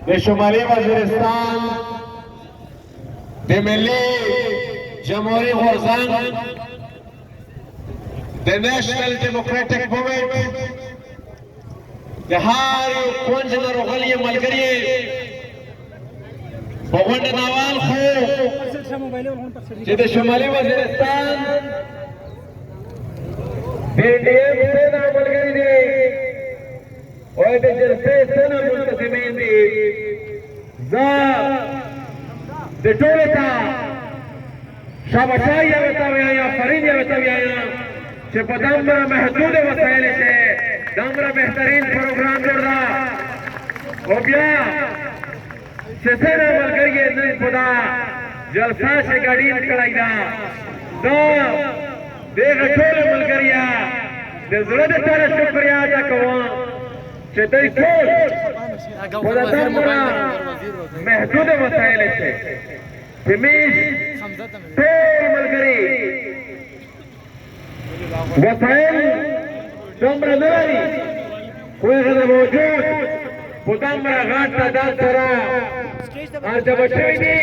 د شمالي وزیرستان د ملي جمهوریت غورځنګ د نېشنل ډیموکراټک موومېنټ د هر یو کونج نه راغلي ملګري په غونډه ناوال خو چې د شمالي وزیرستان د NDM سینا ملګري دي او د جلسې سینا منتظمین دي زه د ټولو ته شاباشي یې ورته وایم آفرین یې ورته وایم چې په دومره محدودو وسایلو کې دومره بهترین پروګرام جوړ ده او بیا چې څنګه ملګري یې نن په دا جلسه چې ګډین کړی ده دا دغه ټولو ملګریا د زړه د سره شکریا ادا کوم چې دوی ټول په دومره محدودو وسایلو کې چې موږ ټول ملګري وسایل دومره نه لري خو هغه موجود په دومره غټ تعداد سره ارزبه شوي دي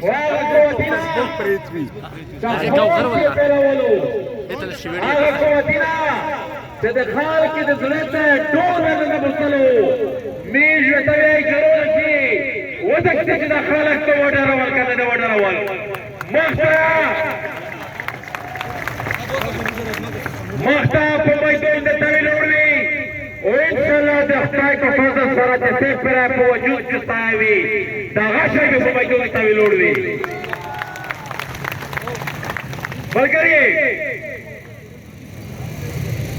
هغه قوتونه چې د خلک د زړه ته ډور نه بوتلو موږ ورته وایي ضرور شي ودکته چې د خلک ته وډارول کنه نه وډارول مخته په میدان د طویل وړي او ان شاء الله د خدای په فضل سره چې څه پر په وجود چستاوي دا غشي په میدان د طویل وړي ملګری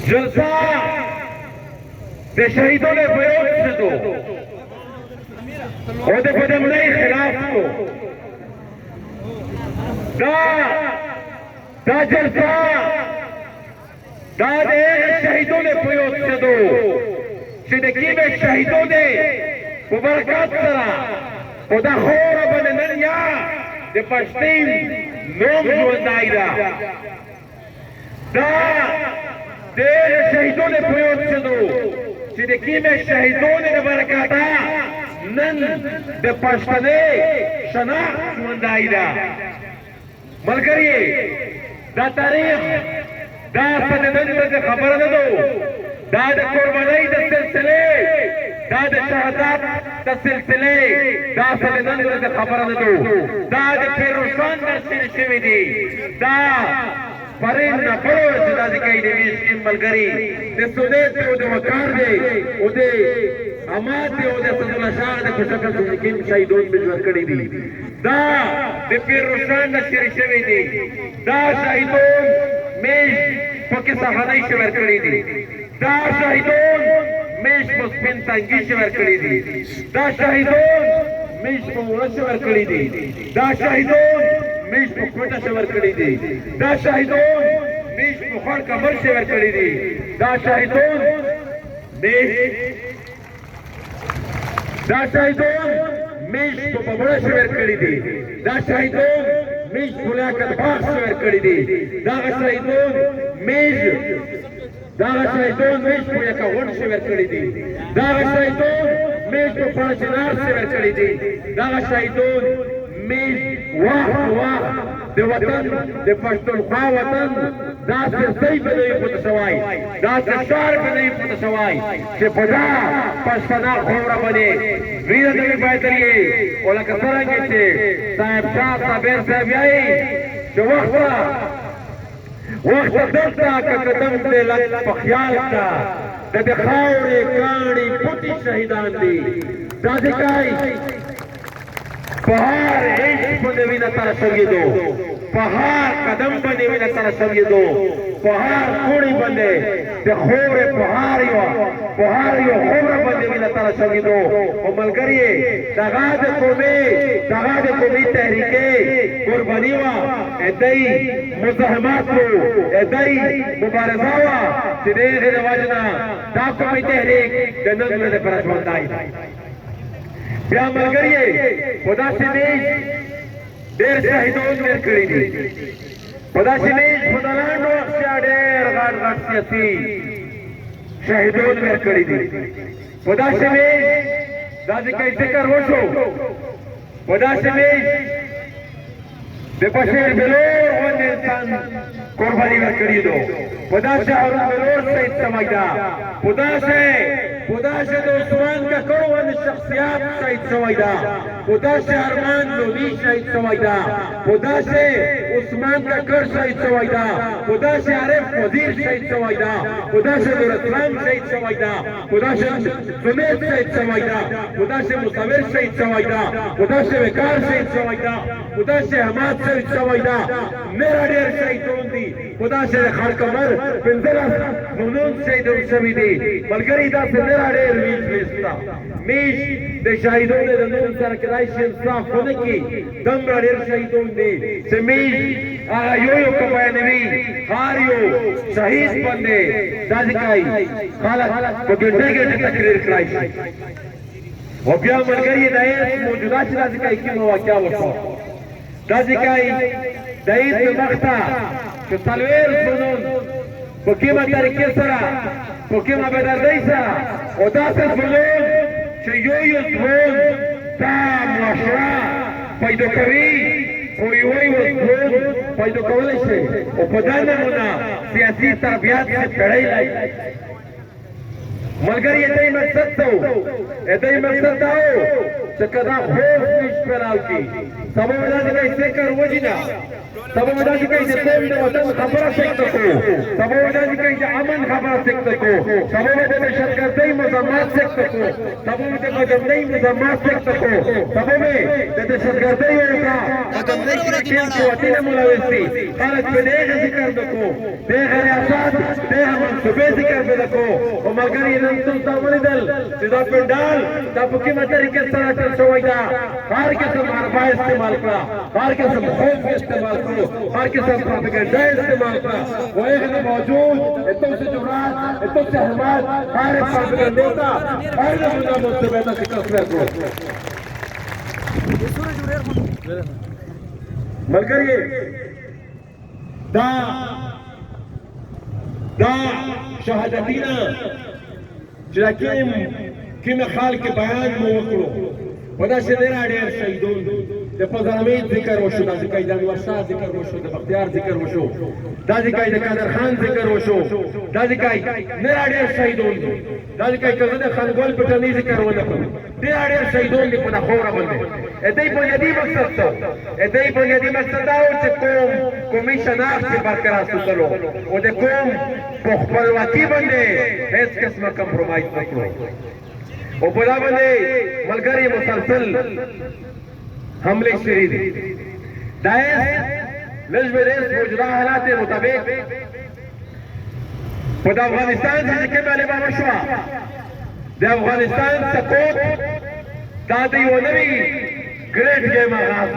جلسه د شهیدانو په یاد شدو او د بدمنۍ خلاف کو دا جلسه دا د شهیدانو په یاد شدو چې د کومې شهیدانو په برکت سره په دا خوره باندې نن یا د پښتون نوم ژوندی ده دا د شهیدانو په یاد شدو چې د کومې شهیدانو د برکته نن د پښتنې شناخت ژوندی ده ملګري دا تاریخ دا څه خبره نه ده دا د قربانۍ د سلسلې دا د شهادت د سلسلې دا څه د خبره نه ده دا د پیروشان درسونه شوي دي دا پرین نه پړو چې دا کوي د میشکین ملګري د سودیت او د وقار دی او د امات دی او د صدر شاه د خوشکل سنکین شهیدون بجور کړي دي دا د پیروشان نشر شوي دي دا شهیدون میش پکې صحنه شور کړی دي دا شهیدون میش په سپین تنګي شور کړی دي دا شهیدون میش په ورځ شور کړی دي دا شهیدون میش په کوټه شور کړی دي دا شهیدون میش په خور کمر شور کړی دي دا شهیدون میش په ببړه شور کړی دي دا شهیدون میش پولا کدباغ شور کړی دي دا شهیدون میش په یکا غون شور کړی دي دا شهیدون میش په پاچنار شور کړی دي دا شهیدون میش واه د وطن د پښتونخوا وطن دا سرسۍ به نه وي پوته شوی دا سرشار به نه وي پوته شوی چې په دا پښتنه خوره باندې وینه د وي بهتري او لکه څرنګه چې صاحب شاه صابر صاحب وایي چې وخت دلته که قدم دې لږ په خیال کا د دې خاورې کاڼي پوټي شهیدان دي دا دې کوي پهار عشق باندې وینه تر شویدو پهار قدم باندې وینه تر شویدو پهار کوړي باندې د خورې پهار یو خور باندې وینه تر شویدو او ملګری دغه د قومي تحریکې قرباني وا ادای مزاحمت وو ادای مبارزه وا چې دغه د وجنا دا قومي تحریک د نن له پرځوندای بیا ملګری خدا سے میش ډېر شهیدان ورکړي دي خدا سے میش خدا لاندو اخشا ډېر غټ سیاسي شهیدان ورکړي دي خدا سے میش دا ځکه ذکر وشو په داسې میز د بشیر بلور غوندې انسان قرباني ورکړي دو په داسې هارون بلور سید سمیدا په داسې د عثمان ککړ غوندې شخصیات شهید شوی ده په داسې ارمان لودي شهید شوی ده په داسې عثمان ککړ شهید شوی ده په داسې عارف وزیر شهید شوی ده په داسې نوراسلام شهید شوی ده په داسې جنید شهید شوی ده په داسې مصور شهید شوی ده په داسې وقار شهید شوی ده په داسې احمد شهید شوی ده میرا ډېر شهیدون دي په داسې د خړ کمر 15 نونون شهیدون شوي دي ملګري داسې میرا ډېر میش د شهیدونو د نوم سره کېدای شي انصاف ونه کړي دومره ډېر شهیدون دي چې میش هغه یو که بیانوي هر یو شهید باندې دا ځکه خلک په ګڼې تقریر کړی شي او بیا ملګري د هیڅ موجودات چې دا ځکه کومه واقعه وشوه دا ځکه د عید په مخته چې څلوېښت فنون په کومه طریقې سره په کومه بېدردۍ سره او داسې فنون چې یو ځوان دا معاشره پیدا کوي او یو ځوان پیدا کولی شي او په دا نمونه سیاسي تربیات چې کړی دی ملګري دې مقصد ته دې مقصد دا و چې کدا خوف نش پیراو کی سبا ودا دې ذکر وجینا سبا ودا دې چې تم د وطن خبره سکته کو سبا ودا دې چې امن خبره سکته کو سبا ودا دې شرکتي مزامات سکته کو سبا ودا دې قدمنۍ مزامات سکته کو سبا ودا دې شرکتي وکا قدمنۍ چې وطن ملوثي خلک په دې ذکر وکړو دې ریاست دې منصوبې ذکر وکړو او ملګري نن تاسو ولیدل چې دا پندال دا په کومه طریقې سره تل شوی دا هر قسم حربه استعمال کړه هر قسم خوف استعمال کړو هر قسم پروپاګاندا استعمال کړه وایغه موجود تاسو جوړات تاسو احمد هر پروپاګاندا تا هر څه مستبه تا ذکر کړو ملګری دا شهادتینا چې کوم حال کې بیان مو وکړو په داسې ډېر شهیدون د فضلامید ذکر وشو د انور شاه ذکر وشو د بختیار ذکر وشو دا ذکر د قادر خان ذکر وشو دا ذکر ډېر شهیدون دي دا ذکر کزه د خانګول پټنی ذکر ونه کړو ډېر شهیدون دي په خوره باندې دې بنیادی مقصد ته دې بنیادی مقصد دا و چې قومي شناخت برقرار ساتلو او د قوم په خپلواکي باندې هیڅ قسمه کمپرومایز نه کړو او په دا باندې ملګري مسلسل حمله شری دي دا لږ موجوده حالات مطابق په افغانستان کې کومه لبا وشوه د افغانستان سقوط دا د یو نوي ګریډ ګیم آغاز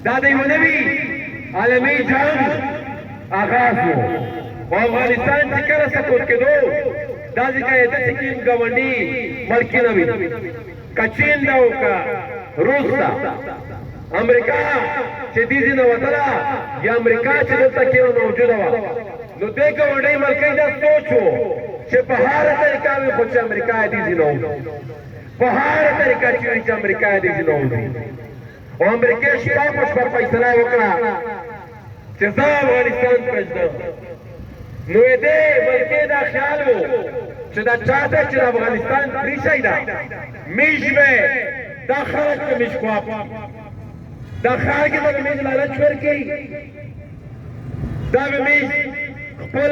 دا د یو نوي عالمي جنگ آغاز و افغانستان چې کله سقوط کېدو دا ځکه د سکیم ګاونډي ملکی نه وي که چین دا او که روس دا امریکا چې دې ځینه وتله یا امریکا چې دلته کې موجوده وه نو دې ګاونډۍ ملکۍ دا سوچ و چې په هره طریقه وي خو چې امریکا دې ځینه وځي په هره طریقه چې وي چې امریکا دې ځینه وځي او امریکا شپه په شپه فیصله وکړه چې زه افغانستان پرېږدم نو دې ملکې دا خیال و چې دا چاته چې افغانستان پریښی ده میش به دا خلک په میش خواپ دا خلک به د میش لالچ ورکوي دا به میش خپل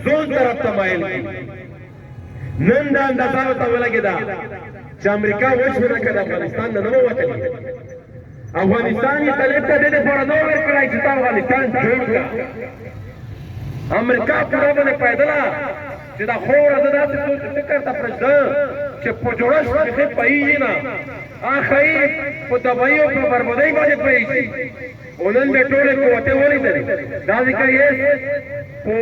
ځون طرف ته مایل کړي نن دا اندازه ورته ولګېده چې امریکا وشوه که د افغانستان نه نه ووتلي افغانستان یې طالب ته دې دپاره نه ورکړی چې تا افغانستان جوړ کړه امریکا پورا باندې پیدله چې دا خوره زه داسې فکر ته پرېږدم چې په جوړښت کې پوهېږي نه ښایي په تباهي او په بربادۍ باندې پوهېږي او نن بیا ټولې قوتې ولیدلې دا ذکر یې په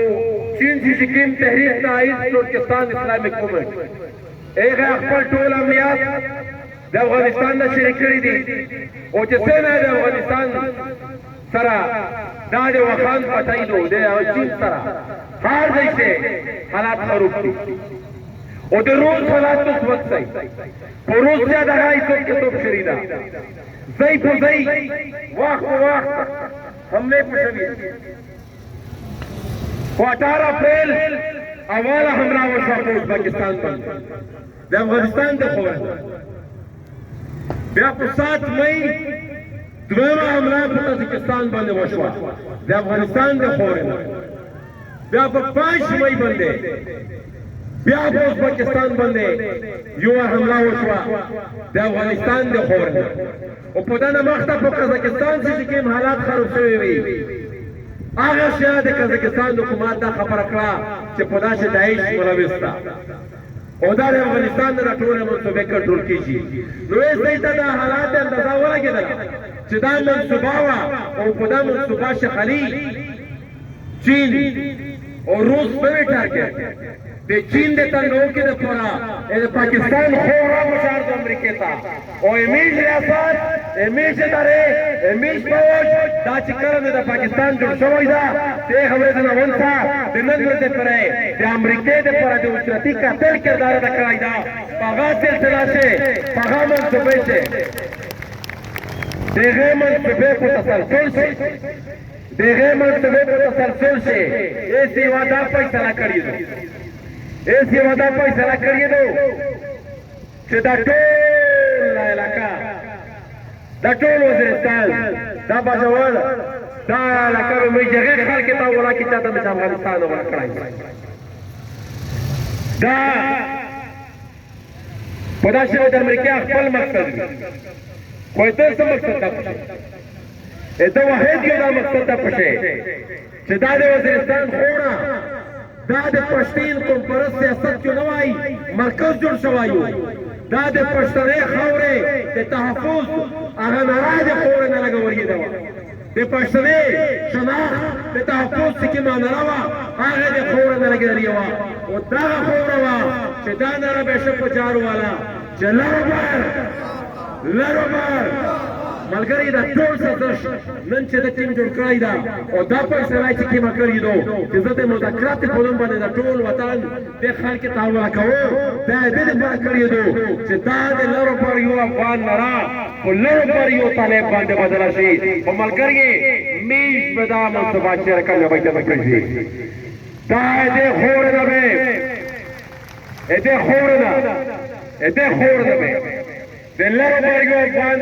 چین چې سکیم تحریک تایید ترکستان اسلامیک موومنټ هغه خپل ټول عملیات د افغانستان نه شریک کړي دي او چې څنګه د افغانستان سره دا د وخان پټایدو د چین سره هر ځای سے حالات خراب دي او د روز حالات اوس وخت صحیح په روسیا دغه ایسوب کې توپ شریدا ځای په ځای وخت په وخت حملې په شوي په 18 اپریل اوله حمله وشوه په ازبکستان باندې د افغانستان د خوا بیا په 7 مئی دویمه حمله په تاجکستان باندې وشوه د افغانستان د خوا بیا په 5 مئی باندې بیا په ازبکستان باندې یو حمله وشوه د افغانستان د خوا او په دغه مخته په قزاقستان کې کوم حالات خراب شوي وي هغه شیا د قزاقستان حکومت دا خبره کړه چې په داسې داعش ملوث ده او دا د افغانستان د ټولو منصوبې کنټرول کیږي نو یې ته دا حالات اندازه ولګېدل چې دا منصوبه وه او په دا منصوبه شیخ علي چین او روس په ټارګټ د چین د تنګو کې د پورا د پاکستان خورا مشار د امریکا ته او امیج ریاست امیج ادارې امیج فوج دا چې کله د پاکستان جوړ شوی دا ته خبره نه ونڅه د نن ورځې پرې د امریکا د پورا د اوچتي قتل کردار د کړای دا هغه سلسله شه هغه منصوبې شه دغه منصوبې په تسلسل شه دغه منصوبې په تسلسل شه ایسی وعده فیصله کړی دی ایسی وعده فیصله کړی دی چې دا ټول علاقہ دا ټول وزیرستان دا باجوړ دا علاقہ مې جګه خلک ته ولا کی چاته د افغانستان ولا کړای دا پدا شو د امریکا خپل مقصد خو ته څه مقصد ده دا واحد یو دا مقصد ده پښه چې دا د وزیرستان خورا دا د پښتین کوم پر سیاست کې نه وای مرکز جوړ شوایو دا د پښتنې خاورې د تحفظ هغه ناراض خور نه لګوري دا د پښتنې شناخت د تحفظ کې معنی راوا هغه د خور نه لګوري وا او دا خور وا چې دا نه به شپ جارو والا لروبر ملګری دا ټول سازش نن چې د ټیم جوړ کړی دا او دا فیصله چې کیما کړی دو چې زه د مذاکرات په نوم باندې دا ټول وطن د خلک تعاون کوو دا دې لپاره کړی دو چې دا د لروبر یو افغان نرا او لروبر یو طالب باندې بدل شي او ملګری میش بدا منصوبه چې راکړل وای ته کړی دا دې خور نه به دې خور نه به دلرو بریو افغان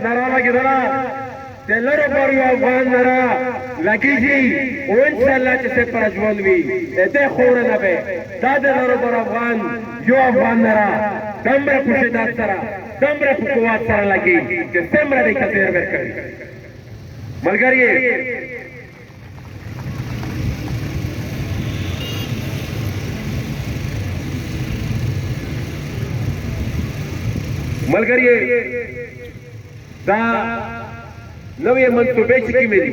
نرا لګیدلا دلرو بریو افغان نرا لګیږي او ان شاء الله چې څه پر ژوند وي ته خور نه به دا دلرو بر افغان یو افغان نرا دمر په شدت سره دمر په قوت سره لګي چې سمره دې کثیر ورکړي ملګری ملګری دا نوې منصوبې چې کیمې دي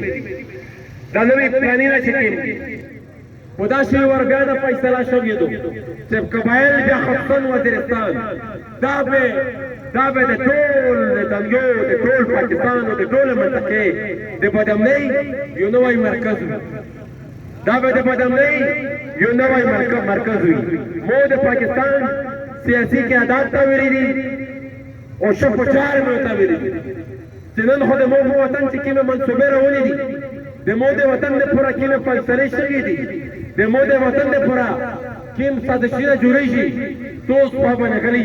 دا نوې پلانونه چې کیمې خدا شي ورګه د فیصله شوې دي چې قبایل بیا خپل وزیرستان دا به د ټول د دنیا د ټول پاکستان او د ټول منطقې د بدامنۍ یو نوې مرکز دا به د بدامنۍ یو نوې مرکز وي مو د پاکستان سیاسي قیادت ته ویلي او شپو چار موتا ویلي چې نن خو د مو وطن چې کومه منصوبې راولې دي د مو د وطن د پوره کومه فیصلې شوې دي د مو د وطن د پوره کوم سازشونه جوړېږي توس په باندې غلي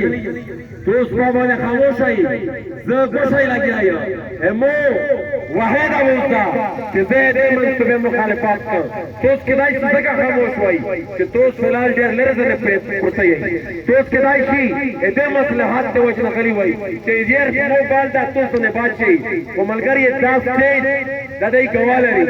توس په باندې خاموش شي زه کوشای لګیایم مو واحد اوسه چې زه د منصوبې مخالفت کوم توس کدای څنګه خاموش وای چې توس فلال ډېر لري زنه پورته یې توس کدای شي د مصلحت د وجه غلي وای چې ډېر مو بال د توس نه بچي او ملګری داس سټیج د دې کوالري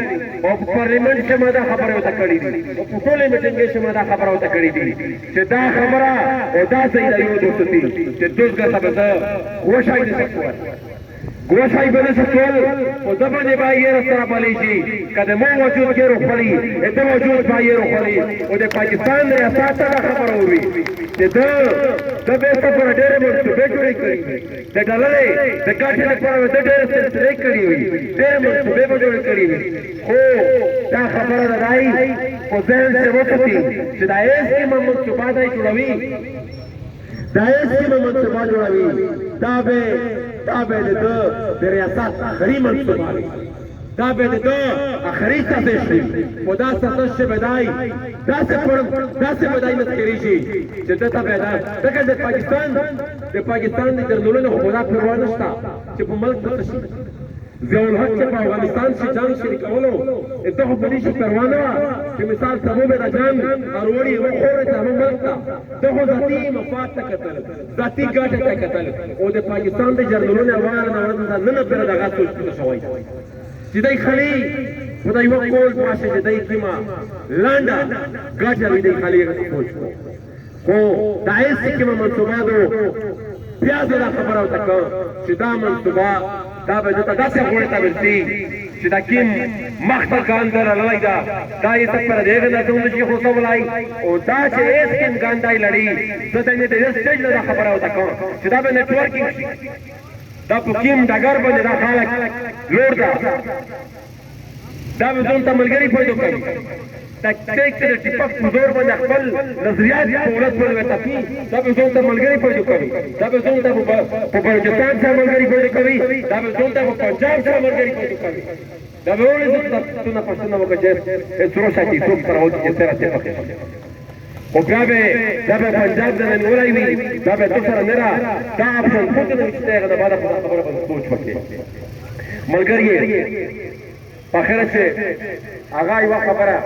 او پارلیمنت کې ماده خبره وته کړې دي او په ټولې میټینګ کې ماده خبره وته کړې دي چې دا خبره او دا صحیح دی یو دوستي چې دوسګه سبزه خوشای دي څه گوشای بنس سوال و دبن بایر سره بلیشي کده مو وجود کې روخلي اته وجود بایر روخلي او د پاکستان ریاست ته خبر اوري چې د به سفر ډېر منصوبې جوړې کړې د ډالرې د ګټې لپاره د ډېر سلسله کړې وي ډېر منصوبې به جوړې کړې وي خو دا خبره ده راي او ځین څه وکړي چې دا هیڅ کې منصوبه دای جوړوي دا هیڅ کې منصوبه جوړوي دا به د ریاست آخري منصوبه وي دا به د آخري سازش وي خو دا سازش چې بدای داسې بدای مسکرېږي چې دته به دا ځکه د پاکستان د جرنالونو خو دا پروا نشته چې په ملک څه شي ضیاءالحق چې په افغانستان کې جنګ شریکولو دغه په دې شي پروا نه وه چې مثال سبب د جنګ اروړي وخوړې ته زموږ ملک ته دغه ذاتي مفاد ته کتل ذاتي ګټې ته کتل او د پاکستان د جرنالونو اوار نه پرې دغه سوچ شوی چې دی خلی خدای وکول پاشه چې دی کیما لانډه ګټه دی خلی سوچ خو دا هیڅ کومه منصوبه بیا دا خبره وکړه چې دا منصوبه دا به داسې غوړې ته ورسي چې دا کیم مخته ګاندر لړۍ ده دا یې ته پر دې نه څنګه چې خو ولای او دا چې ایس کیم ګاندای لړۍ زه ته نه دې سټیج نه خبره وکړه چې دا به نتورکینګ شي دا په کیم ډګر باندې دا خلک لوړ ده دا به ځون ته ملګری پیدا کوي تکتیک د ټیپک په زور باندې خپل نظریات دولت پر وتاپی دا به ځون ته ملګری پیدا کوي دا به ځون ته په بلوچستان سره ملګری پیدا کوي دا به ځون ته په پنجاب سره ملګری پیدا کوي دا به ولې ځکه څه پښتنه وکړي چې څورو شاتي څوک سره وځي چې سره ته پخې او بیا به دا به پنجاب نه نیولای وي دا به تاسو سره نه را دا اپشن څه نه وشته هغه د بعد خبره باندې سوچ وکړي ملګری په اخر کې هغه یو خبره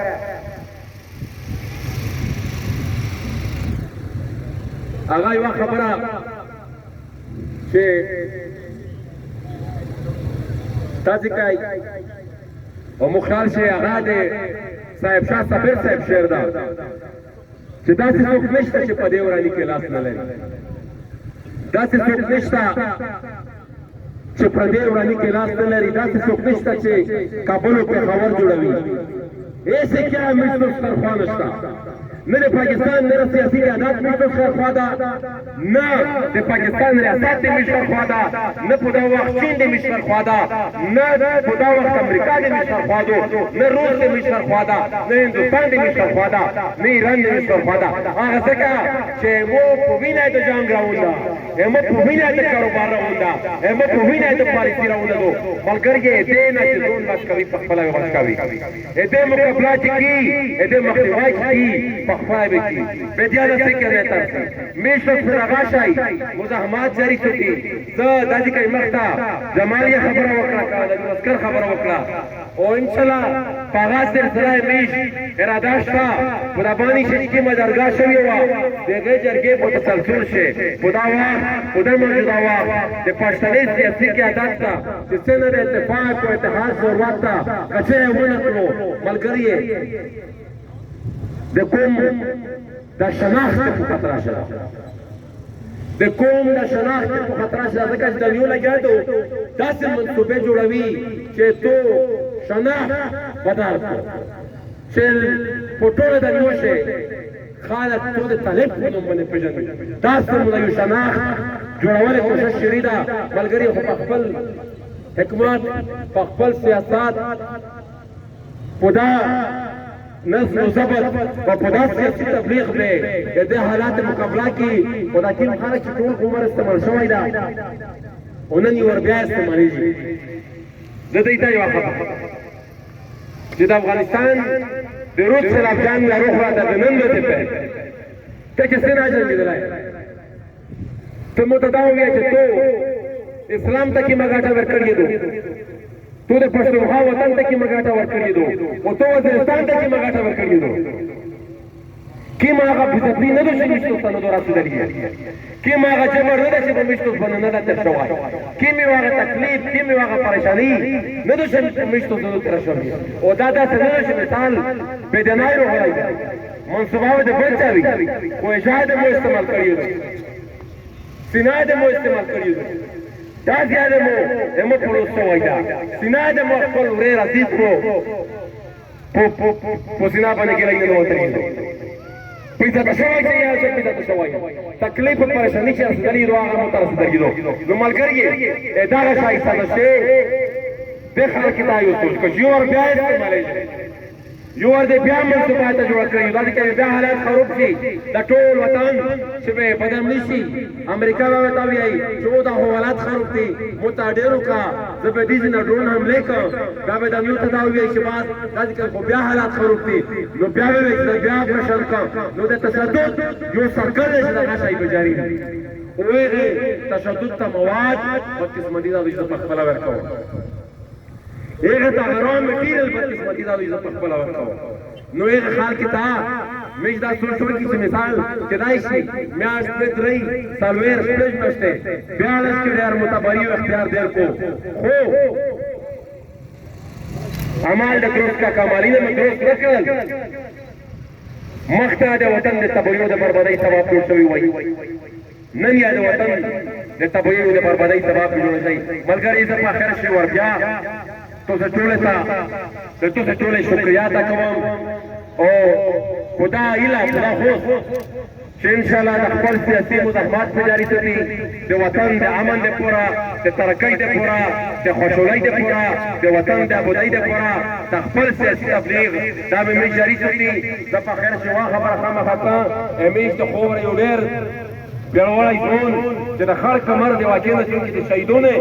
چې تاسو کوي او مخال شي هغه د صاحب شاه صابر صاحب شعر دا چې داسې څوک نشته چې په دې وراني کې لاس نه لري داسې څوک نشته چې په دې وراني کې لاس نه لري داسې څوک نشته چې کابل او پېښور جوړوي ایسے کیا مشتو سرخوا نشتا نه د پاکستان نه سیاسي قیادت مشتو سرخوا ده نه د پاکستان ریاست د مشتو سرخوا ده نه په دا وخت چین د مشتو سرخوا ده نه په دا وخت امریکا د مشتو سرخوا ده نه روس د مشتو سرخوا ده نه هندوستان د مشتو سرخوا ده نه ایران د مشتو سرخوا ده هغه څنګه چې مو په وینه د جنگ راونده مو په وینه د کاروبار راونده مو په وینه د پالیسي راونده ملګری دې نه چې ځون لاس کوي په خپل غوښ کوي دې مقابله کی دې مخنیوي کی په خپل به کی به دې دا څه کوي تاسو میشو سره غاشای مزاحمات جاری شوتي زه د دې کوي مخته جمالي خبره وکړه کاله مسکر خبره وکړه او ان شاء الله پاغاز سره میش اراده شته خدابانی شریکی مدرګه شوی و دغه جرګې په تسلسل شي خداوا خدای موجوده وا د پښتني سیاسي قیادت ته چې څنګه د اتفاق او اتحاد ضرورت ته کچې ونکړو ملګری د کوم د شناخت په خطر شته د کوم د شناخت په خطر شته ځکه چې د یو لګیدو داسې منصوبې جوړوي چې تو شناخت بدل چې پټوله د یو شي خالد تو د طالب په نوم باندې پیژني تاسو موږ یو شناخت جوړولو کوشش شری دا ملګری په خپل حکومت په خپل سیاست خدا نظم و ضبط و خدا سیاسی تبلیغ به د حالات مقابله کی خدا کې خلک چې ټول عمر استعمال شوی دا اونن یو ور بیا استعمالېږي زه دې ته یو خبره چې د افغانستان د روس سره جنگ لا روح راته د نن ورځې په ته چې څنګه راځي ته مو ته دا وایې چې تو اسلام ته کې مګاټه ورکړې دو تو د پښتونخوا وطن ته کې مګاټه ورکړې دو او تو وزیرستان ته کې مګاټه ورکړې دو کې ما هغه بزدلی نه دوی مشتو سند راسدلی کې ما هغه جمر نه چې په مشتو باندې نه ده شوای کې می هغه تکلیف کې می هغه پریشانی نه دوی مشتو سند تر شوی او دا څنګه چې مثال بدنای روغلای منصوبه د بچاوي خو اجازه مو استعمال کړیو سینا د مو استعمال کړیو دا زیاده مو پلوس شوی ده سینه د مو خپل وریر عزیز مو په سینه باندې ګیرای نه وترېږي پیدا شوی چې یا څه پیدا شوی تکلیف او پریشانی چې رسېدلی نو هغه مو ته رسېدلی نو ملګری دغه شایسته ده چې د خلک دا یو څه که یو ور بیا استعمالېږي یو ور دې بیا منصوبات جوړ کړی دا چې بیا حالات خراب شي د ټول وطن چې به بدم نشي امریکا به تا وایي چې دا حالات خراب دي متعدلو کا زبدیز نه ډرون حمله کا دا به د یو تداوی چې بعد دا چې خو بیا حالات خراب دي نو بیا به بیا پرشن کا نو د تشدد یو سرکل چې دا شای بجاری وګه تشدد ته مواد په قسم دي دا د خپل ورکو ایغه تا غرام مټیریل په قسمتي دا وي زه خپل ورکاو نو ایغه خال کې تا مې دا سوچو کې چې مثال کدای شي میاش په درې سالویر سټیج مشته بیا لږ ډیر متبری او اختیار دیر کو خو عمل د دروس کا کمالي نه دروس وکړل مخته د وطن د تبعیض د بربادۍ سبب جوړ شوی وای نن یا د وطن د تبعیض د بربادۍ سبب جوړ شوی ملګری زه په اخر شي ور بیا تو سے ټوله شکریا تا کوم او خدا اله خدا خو چې ان شاء الله د خپل سیاسي مزاحمت په جاری ساتي د وطن د امن د پورا د ترقۍ د پورا د خوشحالۍ د پورا د وطن د ابادۍ د پورا د خپل سیاسي تبلیغ دا به مې جاری ساتي د په خیر شوا خبره خامخا امیش د خو یو ډېر بیروړی ځون چې د خړ کمر د واقع نه چې د شهیدونو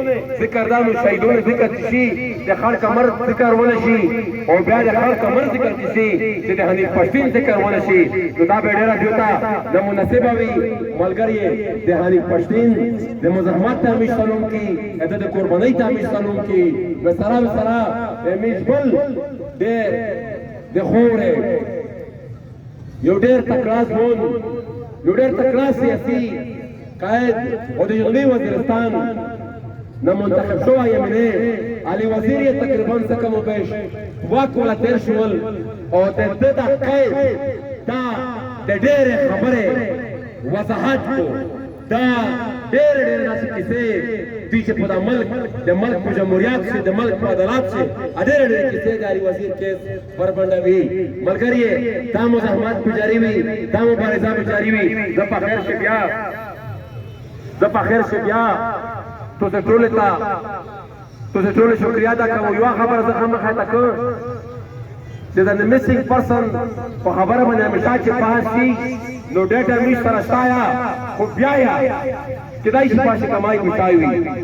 ذکر دانو شهیدونو ذکر شي د خړ کمر ذکر ونه شي او بیا د خړ کمر ذکر شي چې د حنیف پښتون ذکر ونه شي نو دا به ډیره دیوتا د مناسبه وي ملګری د حنیف پښتون د مزاحمت ته مشتلون کی د قربانۍ ته مشتلون کی و سره میشبل د خوره یو ډیر تکراس وون یو ډېر تکړه سیاسي قائد او د جنوبي وزیرستان نه منتخب شوی یمنی علي وزیر یې تقریبا څه کم و بیش واک ولا تېر شول او د ده دا قید دا د ډېرې خبرې وضاحت کو دا ډېرې داسې کیسې دوی چې په دا ملک د ملک په جمهوریت شي د ملک په عدالت شي ډېرې کیسې د علي وزیر کیس بربنډوي ملګری دا مزاحمت په جاري وي دا مبارزه په جاري وي زه په خیر شي بیا تو ته ټولې شکریا ادا کوم یوه خبره زه خامخا ته کوم چې د میسنګ پرسن په خبره باندې همیشه چې بحث شي نو ډیټا میش سره شایا خو بیا کدای شي پاسه کمای کوي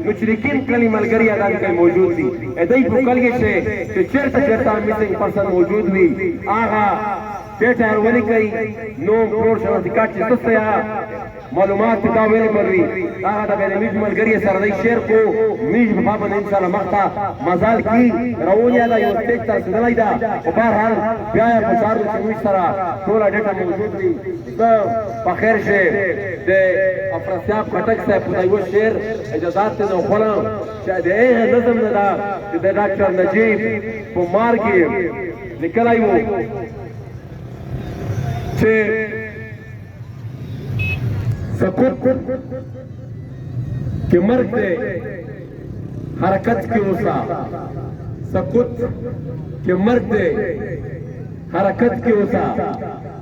نو چې لیکن کلی ملګری ادا کوي موجود دي ادای په کلګه چې چیرته میسنګ پرسن موجود وي هغه ډیټا ورولې کوي نو پرور شو د کاټ چې تاسو معلومات دا ویل مروي هغه د میش ملګری سره د شیر کو میش په باندې ان شاء الله مخته مزال کی روانه دا یو ټیک تر څنګه دا په بهر حال بیا په چار د میش سره ټول ډیټا موجود دي دا په خیر شه د افراسیاب خټک صاحب په یو شعر اجازهات ته خپل چې د نظم نه دا د ډاکټر نجیب په مارګي لیکلای وو چې سکوت के मर्ग दे हरकत के ओसा सकुत के मर्ग दे हरकत के ओसा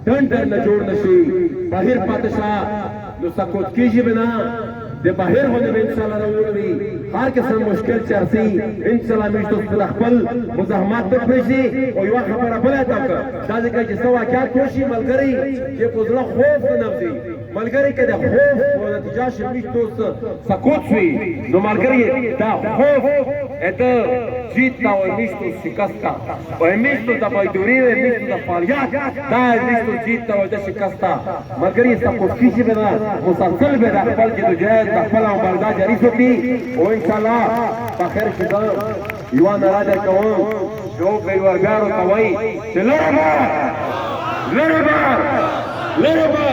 डर न जोड़ नशी बाहर पातशाह नो सकुत कीजिए बिना दे बाहर होने में इंशाल्लाह रवोड़ी हर किस्म मुश्किल चरसी इंशाल्लाह मिश तो खपल मुजाहमत पे पेशी और यो खबर बला तक दादी का सवा क्या कोशी मलगरी के पुजला خوف नफसी ملګری کې د خوف او نتیجه شمیشتو سکوت شوی نو ملګری دا خوف اته جیت تا او میشتو شکستا او میشتو د بایدوری او میشتو د فعالیت دا میشتو جیت تا او د شکستا ملګری سکوت کیږي به مسلسل به د خپل جدوجہد د خپل مبارزه جاری ساتي او ان شاء الله په خیر کې یو اراده کوم جو په ورګارو کوي چې لربا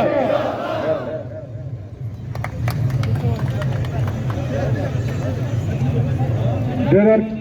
There are